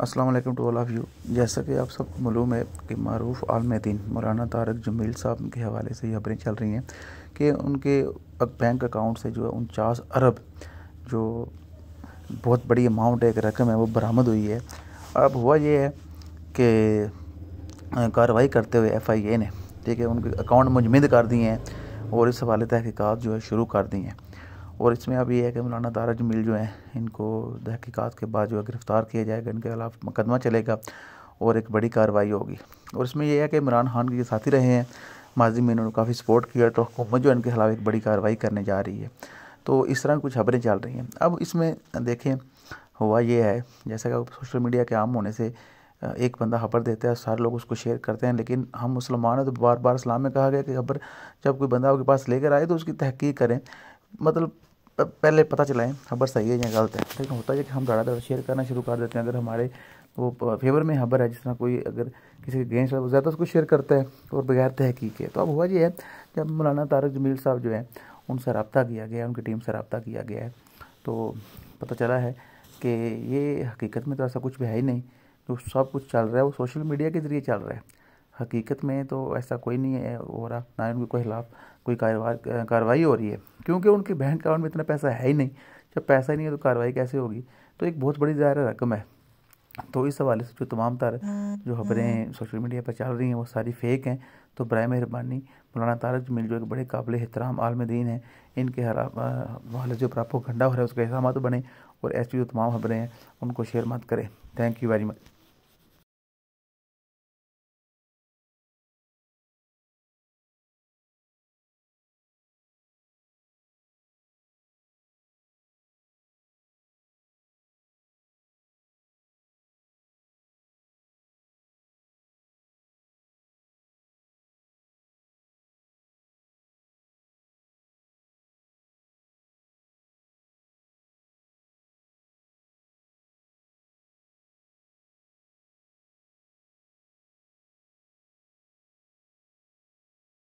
अस्सलाम वालेकुम to all of you. जैसा कि आप सबको मालूम है कि मारूफ आलम दीन मौलाना तारक जमील साहब के हवाले से ये खबरें चल रही हैं कि उनके बैंक अकाउंट से जो है 49 अरब जो बहुत बड़ी अमाउंट है, एक रकम है, वो बरामद हुई है। अब हुआ ये है कि कार्रवाई करते हुए FIA ने, ठीक है, उनके अकाउंट मुजमद कर दिए हैं और इस हवाले तहकीकात जो है शुरू कर दी हैं। और इसमें अब ये है कि मौलाना तारक जमील जो हैं, इनको तहकीकात के बाद जो है गिरफ़्तार किया जाएगा, इनके खिलाफ मुकदमा चलेगा और एक बड़ी कार्रवाई होगी। और इसमें यह है कि इमरान खान के साथी रहे हैं, माजी में इन्होंने काफ़ी सपोर्ट किया, तो हुकूमत जो है इनके खिलाफ एक बड़ी कार्रवाई करने जा रही है। तो इस तरह कुछ खबरें चल रही हैं। अब इसमें देखें, हुआ ये है जैसा कि सोशल मीडिया के आम होने से एक बंदा खबर देता है, सारे लोग उसको शेयर करते हैं, लेकिन हम मुसलमान हैं तो बार बार इस्लाम में कहा गया कि खबर जब कोई बंदा आपके पास लेकर आए तो उसकी तहकीक करें, मतलब पहले पता चलाएं खबर सही है या गलत है। लेकिन होता है कि हम ज़्यादा शेयर करना शुरू कर देते हैं। अगर हमारे वो फेवर में खबर है, जिस तरह कोई अगर किसी के अगेंस्ट है, ज़्यादा उसको शेयर करता है और बगैर तहकीक के। तो अब हुआ ये है, जब मौलाना तारक जमील साहब जो है उनसे रब्ता किया गया, उनकी टीम से रब्ता किया गया है, तो पता चला है कि ये हकीकत में तो ऐसा कुछ भी है ही नहीं। जो सब कुछ चल रहा है वो सोशल मीडिया के ज़रिए चल रहा है। हकीकत में तो ऐसा कोई नहीं है हो रहा, ना उनके खिलाफ कोई कार्रवाई हो रही है, क्योंकि उनके बैंक अकाउंट में इतना पैसा है ही नहीं। जब पैसा ही नहीं है तो कार्रवाई कैसे होगी? तो एक बहुत बड़ी ज़ाहिर रकम है। तो इस हवाले से जो तमाम तर जो खबरें सोशल मीडिया पर चल रही हैं वो सारी फेक हैं। तो बराए मेहरबानी मौलाना तारक जमील जो एक बड़े काबिल एहतराम आलम दीन हैं, इनके हवाले जो प्रोपेगेंडा हो रहा है उसका हिस्सा मत बने, और ऐसी जो तमाम खबरें हैं उनको शेयर मत करें। Thank you very much.